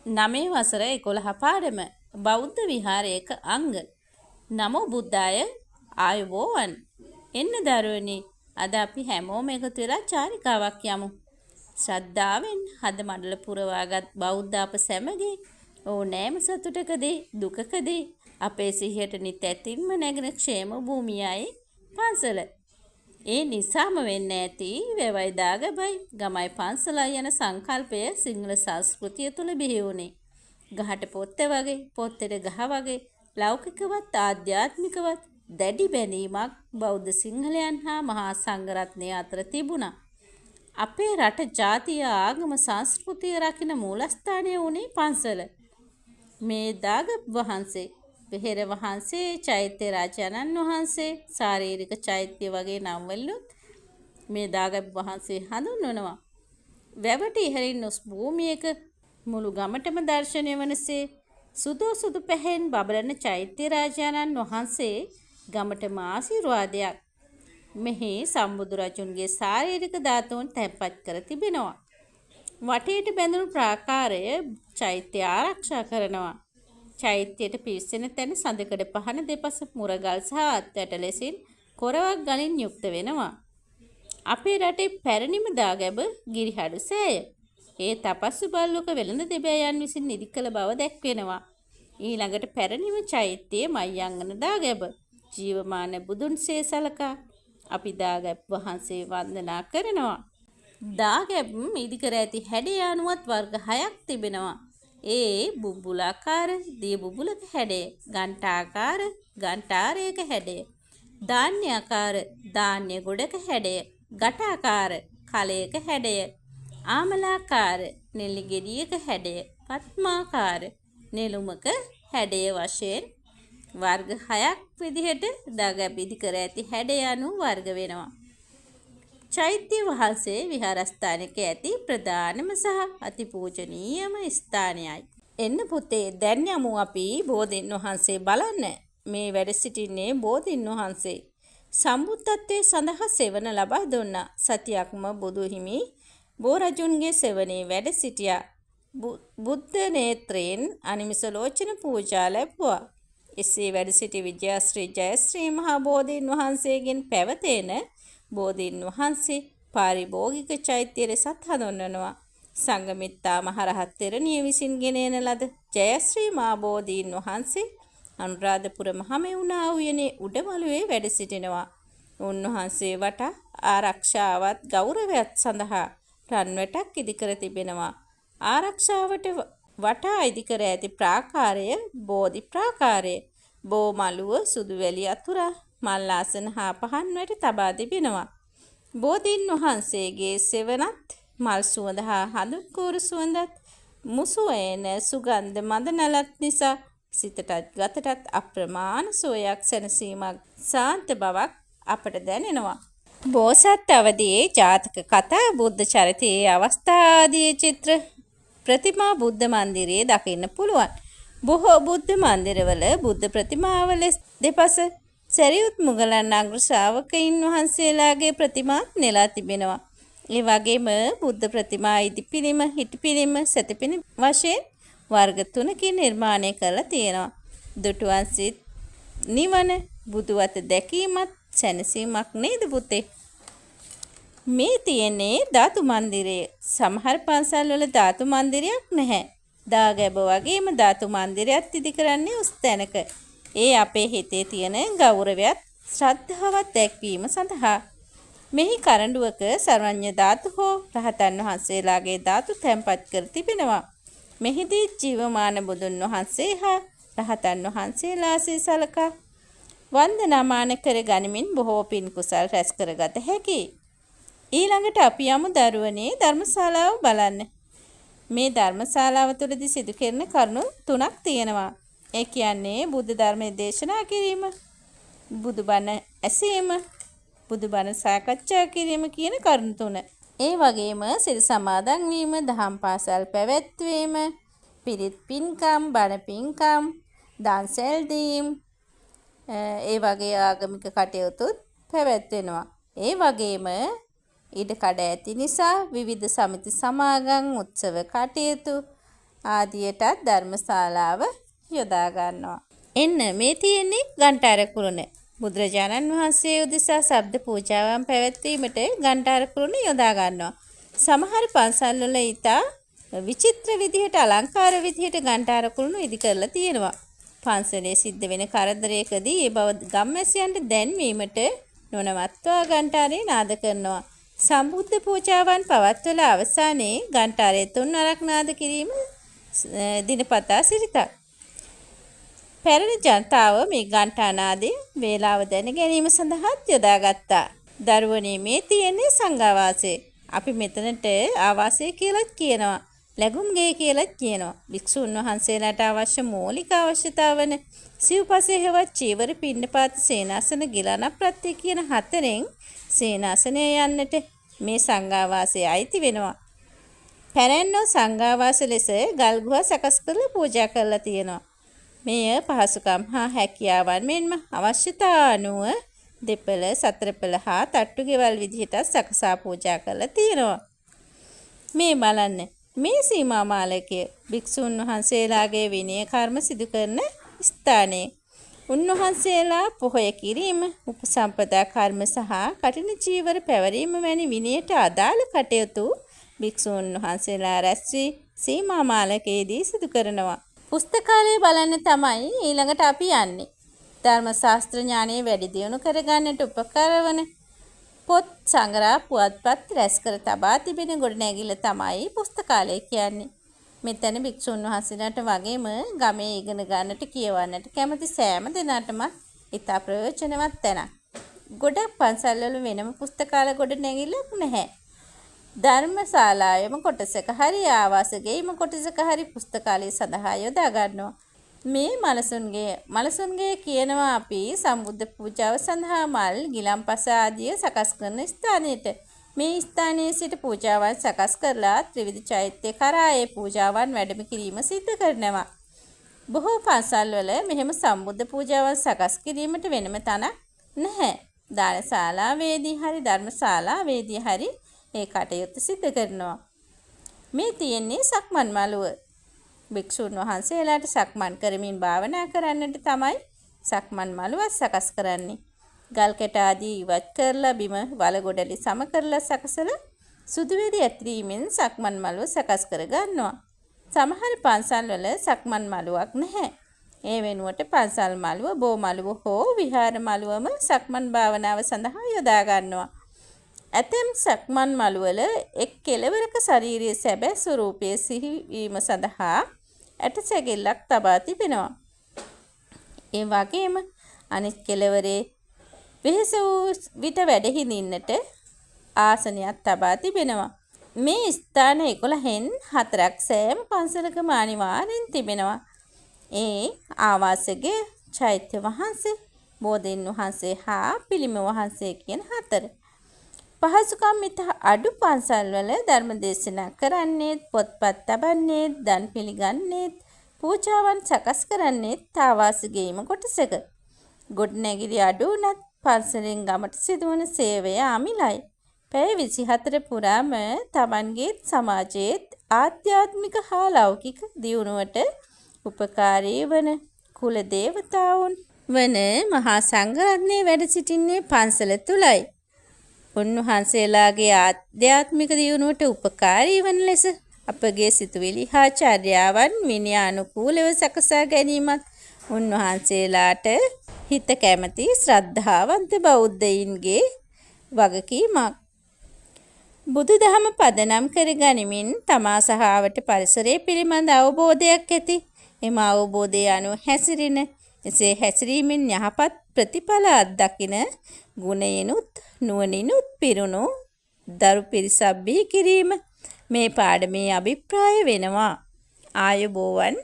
9 වසර 11 පාඩම බෞද්ධ විහාරයක අංග. නමෝ බුද්ධාය ආයුබෝවන්. එන්න දරුවනි, අද අපි හැමෝම එකතු වෙලා චාරිකාවක් යමු. ශ්‍රද්ධාවෙන් හද මඩල පුරවාගත් බෞද්ධ අප සැමගේ ඕනෑම සතුටකදී දුකකදී අපේ සිහියට නිතැතින්ම නැගෙන ക്ഷേම භූමියයි පන්සල. ඒ නිසාම වෙන්න ඇති වැවයි දාගබයි ගමයි පන්සලයි යන සංකල්පය සිංහල සංස්කෘතිය තුළ බිහි වුණේ. ගහට පොත්ත වගේ, පොත්තට ගහ වගේ ලෞකිකවත් ආධ්‍යාත්මිකවත් දැඩි බැඳීමක් බෞද්ධ සිංහලයන් හා මහා සංඝරත්නය අතර තිබුණා. අපේ රට ජාතිය ආගම සංස්කෘතිය රකින මූලස්ථානය වුණේ පන්සල. මේ දාගබ් වහන්සේ, පෙහෙර වහන්සේ, චෛත්‍ය රාජානන් වහන්සේ, ශාරීරික චෛත්‍ය වගේ නම් වලින් මේ දාගබ් වහන්සේ හඳුන්වනවා. වැවට ඉහළින් උස් භූමියක මුළු ගමටම දර්ශනය වනසේ සුදු පැහැෙන් බබලන චෛත්‍ය රාජානන් වහන්සේ ගමටම ආශිර්වාදයක්. මෙහි සම්බුදුරජුන්ගේ ශාරීරික ධාතුන් තැන්පත් කර තිබෙනවා. වටේට බැඳුණු ප්‍රාකාරය චෛත්‍ය ආරක්ෂා කරනවා. චෛත්‍යයට පිවිසෙන තැන සඳකඩ පහන දෙපස මුරගල් සහ අත්වැට ලෙසින් කොරවක් ගලින් යුක්ත වෙනවා. අපේ රටේ පැරණිම දාගැබ ගිරිහඩු සෑය. ඒ තපස්සු බල්ලොක වෙළඳ දෙබෑයන් විසින් නිදි කළ බව දැක්වෙනවා. ඊළඟට පැරණිම චෛත්‍යයේ මයංගන දාගැබ ජීවමාන බුදුන්සේ සලකා අපි දාගැබ් වහන්සේ වන්දනා කරනවා. දාගැබ් ඉදිකර ඇති හැඩය අනුවත් වර්ග 6ක් තිබෙනවා. ඒ බුබුලාකාර දිය බුබුලක හැඩය, ගණ්ඨාකාර ගණ්ඨාරයක හැඩය, ධාන්‍යාකාර ධාන්‍ය ගොඩක හැඩය, ගටාකාර කලයක හැඩය, ආමලාකාර නෙල්ලි ගෙඩියක හැඩය, පත්මාකාර නෙළුමක හැඩය වශයෙන් වර්ග 6ක් විදිහට දාගැබ් ඉදිකර ඇති හැඩය අනුව වර්ග වෙනවා. චෛත්‍ය වහන්සේ විහාරස්ථානයක ඇති ප්‍රධානම සහ අතිපූජනීයම ස්ථානයයි. එන්න පුතේ, දැන් යමු අපි බෝධීන් වහන්සේ බලන්න. මේ වැඩ සිටින්නේ බෝධීන් වහන්සේ. සම්බුද්ධත්වයේ සඳහා සෙවන ලබා දුන්නා. සතියක්ම බුදු හිමි බෝරජුන්ගේ සෙවනේ වැඩ සිටියා. බුද්ධ නේත්‍රයෙන් අනිමිස ලෝචන පූජා ලැබුවා. එසේ වැඩ සිටි විජයශ්‍රී ජයශ්‍රී මහා බෝධීන් වහන්සේගෙන් පැවතෙන බෝධීන් වහන්සේ පාරිභෝගික චෛත්‍ය ලෙසත් හඳුන්වනවා. සංඝමිත්තා මහරහත් තෙරණිය විසින් ගෙනෙන ලද ජයශ්‍රී මහා බෝධීන් වහන්සේ අනුරාධපුර මහමෙවුනා උයනේ උඩමළුවේ වැඩ සිටිනවා. උන්වහන්සේ වටා ආරක්ෂාවත් ගෞරවයත් සඳහා රන්වැටක් ඉදිකර තිබෙනවා. ආරක්ෂාවට වටා ඉදිකර ඇති ප්‍රාකාරය බෝධි ප්‍රාකාරය. බෝමළුව සුදු වැලි අතුරා මල් ආසන හා පහන් වැටි තබා තිබෙනවා. බෝධීන් වහන්සේගේ සෙවණත් මල් සුවඳ හා හඳුන් කූරු සුවඳත් මුසුවේන සුගන්ධ මඳ නැලත් නිසා සිතටත් ගතටත් අප්‍රමාණ සෝයක් සැනසීමක් සාන්ත බවක් අපට දැනෙනවා. බෝසත් අවදියේ ජාතක කතා, බුද්ධ චරිතයේ අවස්ථා ආදී චිත්‍ර ප්‍රතිමා බුද්ධ මන්දිරයේ දකින්න පුළුවන්. බොහෝ බුද්ධ මන්දිරවල බුද්ධ ප්‍රතිමාවල දෙපස සරියුත් මුගලන් අග්‍ර ශ්‍රාවකයින් වහන්සේලාගේ ප්‍රතිමාත් නෙලා තිබෙනවා. ඒ වගේම බුද්ධ ප්‍රතිමා ඉදිපිළිම, හිටපිළිම, සැතපිළිම වශයෙන් වර්ග 3කින් නිර්මාණය කරලා තියෙනවා. දුටුවන් සිත් නිවන බුදුවත දැකීමත් සැනසීමක් නේද පුතේ? මේ තියෙන්නේ ධාතු මන්දිරය. සමහර පන්සල් වල ධාතු මන්දිරයක් නැහැ. දාගැබ වගේම ධාතු මන්දිරයක් ඉදි කරන්නේ උස් තැනක. ඒ අපේ හිතේ තියෙන ගෞරවයත් ශ්‍රද්ධාවත් දැක්වීම සඳහා. මෙහි කරඬුවක සර්වඥ ධාතු හෝ රහතන් වහන්සේලාගේ ධාතු තැන්පත් කර තිබෙනවා. මෙහිදී ජීවමාන බුදුන් වහන්සේ හා රහතන් වහන්සේලා සලකා වන්දනාමාන කර ගනිමින් බොහෝ පින් කුසල් රැස් කරගත හැකියි. ඊළඟට අපි යමු දරුවනේ ධර්මශාලාව බලන්න. මේ ධර්මශාලාව තුළදී සිදු කරන කරුණු 3ක් තියෙනවා. ඒ කියන්නේ බුද්ධ ධර්මයේ දේශනා කිරීම, බුදුබණ ඇසීම, බුදුබණ සාකච්ඡා කිරීම කියන කරුණු 3. ඒ වගේම සිල් සමාදන් වීම, දහම් පාසල් පැවැත්වීම, පිරිත් පින්කම්, බණ පින්කම්, දන්සැල් දීම්, ඒ වගේ ආගමික කටයුතුත් පැවැත්වෙනවා. ඒ වගේම ඉඩ කඩ ඇති නිසා විවිධ සමිති සමාගම්, උත්සව කටයුතු ආදියටත් ධර්මශාලාව යොදා ගන්නවා. එන්න මේ තියෙන්නේ ගන්ටාර කුරුණ. බුදුරජාණන් වහන්සේ උදෙසා ශබ්ද පූජාවන් පැවැත්වීමට ගන්ටාර කුරුණ යොදා ගන්නවා. සමහර පන්සල් වල ඊතා විචිත්‍ර විදිහට අලංකාර විදිහට ගන්ටාර කුරුණ ඉදි කරලා තියෙනවා. පන්සලේ සිද්ධ වෙන කරදරයකදී ඒ බව ගම්මැසියන්ට දැන්වීමට නොනවත්වා ගන්ටාරේ නාද කරනවා. සම්බුද්ධ පූජාවන් පවත්වලා අවසානයේ ගන්ටාරේ 3 වරක් නාද කිරීම දිනපතා සිරිතක්. පැරණි ජනතාව මේ ගන්ටා නාදයේ වේලාව දැන ගැනීම සඳහා යොදාගත්තා. දරුවනේ මේ තියෙන්නේ සංඝාවාසය. අපි මෙතනට ආවාසය කියලාත් කියනවා. ලැබුම්ගේ කියලාත් කියනවා. භික්ෂුන් වහන්සේලාට අවශ්‍ය මූලික අවශ්‍යතාවන සිව්පසය හෙවත් චීවර පිණ්ඩපාත සේනාසන ගිලන ප්‍රත්‍ය කියන 4න් සේනාසනය යන්නට මේ සංඝාවාසය අයිති වෙනවා. පැරැන්නෝ සංඝාවාස ලෙස ගල් ගුහා සකස් කරලා පූජා කරලා තියෙනවා. මෙය පහසුකම් හා හැකියාවන් මෙන්ම අවශ්‍යතා අනුව දෙපළ සතරපළ හා තට්ටු ගෙවල් විදිහට සකසා පූජා කරලා තියෙනවා. මේ බලන්න මේ සීමා මාලකයේ භික්ෂුන් වහන්සේලාගේ විනය කර්ම සිදු කරන ස්ථානයේ උන්වහන්සේලා පොහොය කිරීම, උපසම්පදා කර්ම සහ කඨින චීවර පැවරීම වැනි විනයට අදාළ කටයුතු භික්ෂුන් වහන්සේලා රැස් වී සීමා මාලකයේදී සිදු කරනවා. පුස්තකාලය බලන්න තමයි ඊළඟට අපි යන්නේ. ධර්ම ශාස්ත්‍ර ඥානය වැඩි දියුණු කරගන්නට උපකාර වන පොත් සංග්‍රහ පුවත්පත් රැස් කර තබා තිබෙන ගොඩනැගිල්ල තමයි පුස්තකාලය කියන්නේ. මෙතන භික්ෂුන් වහන්සේලාට වගේම ගමේ ඉගෙන ගන්නට කියවන්නට කැමති සෑම දෙනාටම ඉතා ප්‍රයෝජනවත් තැනක්. ගොඩක් පන්සල්වල වෙනම පුස්තකාල ගොඩනැගිල්ලක් නැහැ. ධර්මශාලාවේම කොටසක හරි ආවාසගේම කොටසක හරි පුස්තකාලය සඳහා යොදා ගන්නවා. මේ මලසුන්ගේ කියනවා අපි සම්බුද්ධ පූජාව සඳහා මල් ගිලන්පස ආදිය සකස් කරන ස්ථානයට. මේ ස්ථානයේ සිට පූජාවන් සකස් කරලා ත්‍රිවිධ චෛත්‍ය කරා ඒ පූජාවන් වැඩම කිරීම සිදු කරනවා. බොහෝ පන්සල්වල මෙහෙම සම්බුද්ධ පූජාවන් සකස් කිරීමට වෙනම තැනක් නැහැ. දානශාලාවේදී හරි ධර්මශාලාවේදී හරි ඒ කටයුත්ත සිදු කරනවා. මේ තියෙන්නේ සක්මන් මළුව. භික්ෂුන් වහන්සේලාට සක්මන් කරමින් භාවනා කරන්නට තමයි සක්මන් මළුව සකස් කරන්නේ. ගල් කැට ආදී ඉවත් කරලා බිම වලගොඩලි සම කරලා සකසලා සුදු වෙඩි ඇතිරීමෙන් සක්මන් මළුව සකස් කර ගන්නවා. සමහර පන්සල්වල සක්මන් මළුවක් නැහැ. ඒ වෙනුවට පන්සල් මළුව, බෝ මළුව හෝ විහාර මළුවම සක්මන් භාවනාව සඳහා යොදා ගන්නවා. ඇතැම් සක්මන් මළුවල එක් කෙළවරක ශාරීරික සැබෑ ස්වරූපයේ සිහිවීම සඳහා ඇටසැකිල්ලක් තබා තිබෙනවා. ඒ වගේම අනෙක් කෙළවරේ වෙහෙස වූ විට වැඩ හිඳින්නට ආසනයක් තබා තිබෙනවා. මේ ස්ථාන 11න් 4ක් සෑම පන්සලකම අනිවාර්යෙන් තිබෙනවා. ඒ ආවාසගේ චෛත්‍ය වහන්සේ, බෝධීන් වහන්සේ හා පිළිම වහන්සේ කියන 4. පහසුකම් මිත අඩු පන්සල්වල ධර්ම දේශනා කරන්නේත්, පොත්පත් තබන්නේත්, දන් පිළිගන්නේත්, පූජාවන් සකස් කරන්නේත් ආවාසගේම කොටසක. ගොඩනැගිලි අඩු වුණත් පන්සලෙන් ගමට සිදුවන සේවය අමිලයි. පැය 24 පුරාම තමන්ගේත් සමාජයේත් ආධ්‍යාත්මික හා ලෞකික දියුණුවට උපකාරී වන කුල දේවතාවුන් වන මහා සංඝරත්නය වැඩ සිටින්නේ පන්සල තුලයි. උන්වහන්සේලාගේ ආධ්‍යාත්මික දියුණුවට උපකාරී වන ලෙස අපගේ සිතුවිලි හා චර්යාවන් විනයානුකූලව සකසා ගැනීමත් උන්වහන්සේලාට හිත කැමැති ශ්‍රද්ධාවන්ත බෞද්ධයින්ගේ වගකීමක්. බුදුදහම පදනම් කර ගනිමින් තමා සහවට පරිසරය පිළිබඳ අවබෝධයක් ඇති එම අවබෝධය අනුව හැසිරෙන, එසේ හැසිරීමෙන් යහපත් ප්‍රතිඵල අත්දකින ගුණයෙනුත් නුවණිනුත් පිරුණු දරු පිරිසක් බිහි කිරීම මේ පාඩමේ අභිප්‍රාය වෙනවා. ආයුබෝවන්.